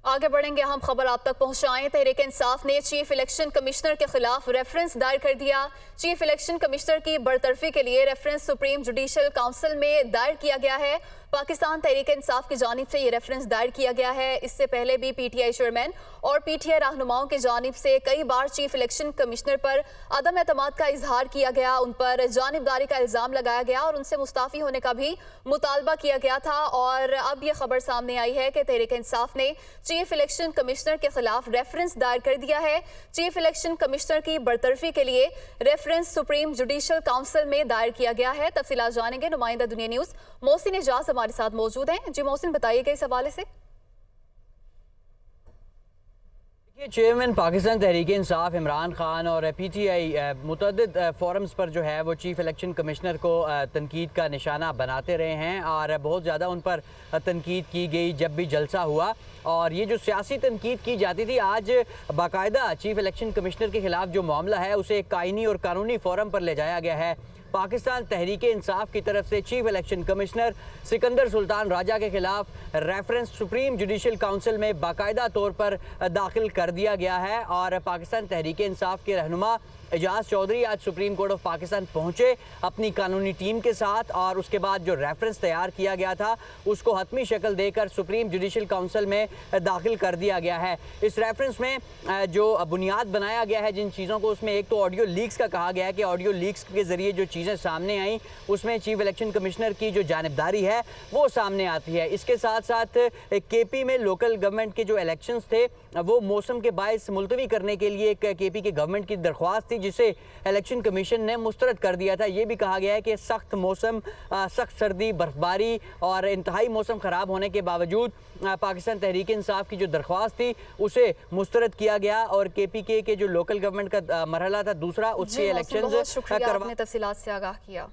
आगे बढ़ेंगे, हम खबर आप तक पहुंचाएं। तहरीक इंसाफ ने चीफ इलेक्शन कमिश्नर के खिलाफ रेफरेंस दायर कर दिया। चीफ इलेक्शन कमिश्नर की बरतरफी के लिए रेफरेंस सुप्रीम जुडिशल काउंसिल में दायर किया गया है। पाकिस्तान तहरीक इंसाफ की जानिब से ये रेफरेंस दायर किया गया है। इससे पहले भी पीटीआई चेयरमैन और पीटीआई रहनुमाओं की जानिब से कई बार चीफ इलेक्शन कमिश्नर पर अदम एतमाद का इजहार किया गया, उन पर जानिबदारी का इल्जाम लगाया गया और उनसे मुस्ताफी होने का भी मुतालबा किया गया था। और अब यह खबर सामने आई है कि तहरीक इंसाफ ने चीफ इलेक्शन कमिश्नर के खिलाफ रेफरेंस दायर कर दिया है। चीफ इलेक्शन कमिश्नर की बरतरफी के लिए रेफरेंस सुप्रीम जुडिशल काउंसिल में दायर किया गया है। तफसीलात जानेंगे, नुमाइंदा दुनिया न्यूज मोहसिन एजाज हमारे साथ मौजूद हैं। जी मोहसिन, बताइएगा इस हवाले से। चेयरमैन पाकिस्तान तहरीक इंसाफ इमरान खान और पीटीआई मुतअद्दिद फोरम्स पर जो है वो चीफ इलेक्शन कमिश्नर को तनकीद का निशाना बनाते रहे हैं और बहुत ज़्यादा उन पर तनकीद की गई जब भी जलसा हुआ। और ये जो सियासी तनकीद की जाती थी, आज बाकायदा चीफ इलेक्शन कमिश्नर के खिलाफ जो मामला है उसे एक कायनी और कानूनी फोरम पर ले जाया गया है। पाकिस्तान तहरीक इंसाफ की तरफ से chief election commissioner Sikandar Sultan Raja के खिलाफ रेफरेंस सुप्रीम जुडिशल काउंसिल में बाकायदा तौर पर दाखिल कर दिया गया है। और पाकिस्तान तहरीक इंसाफ के रहनुमा एजाज चौधरी आज सुप्रीम कोर्ट ऑफ पाकिस्तान पहुंचे अपनी कानूनी टीम के साथ, और उसके बाद जो रेफरेंस तैयार किया गया था उसको हतमी शक्ल देकर सुप्रीम जुडिशल काउंसिल में दाखिल कर दिया गया है। इस रेफरेंस में जो बुनियाद बनाया गया है जिन चीज़ों को, उसमें एक तो ऑडियो लीक्स का कहा गया है कि ऑडियो लीक्स के ज़रिए जो चीज़ें सामने आई उसमें चीफ इलेक्शन कमिश्नर की जो जानिबदारी है वो सामने आती है। इसके साथ साथ केपी में लोकल गवर्नमेंट के जो इलेक्शंस थे वो मौसम के बायस मुलतवी करने के लिए एक केपी के गवर्नमेंट की दरख्वास्त थी जिसे इलेक्शन कमीशन ने मुस्तरद कर दिया था। ये भी कहा गया है कि सख्त मौसम, सख्त सर्दी, बर्फबारी और इंतहाई मौसम ख़राब होने के बावजूद पाकिस्तान तहरीक इंसाफ की जो दरख्वास्त थी उसे मुस्तरद किया गया और केपी के जो लोकल गवर्नमेंट का मरहला था दूसरा, उसके इलेक्शन करवा तफसीलात से आगाह किया।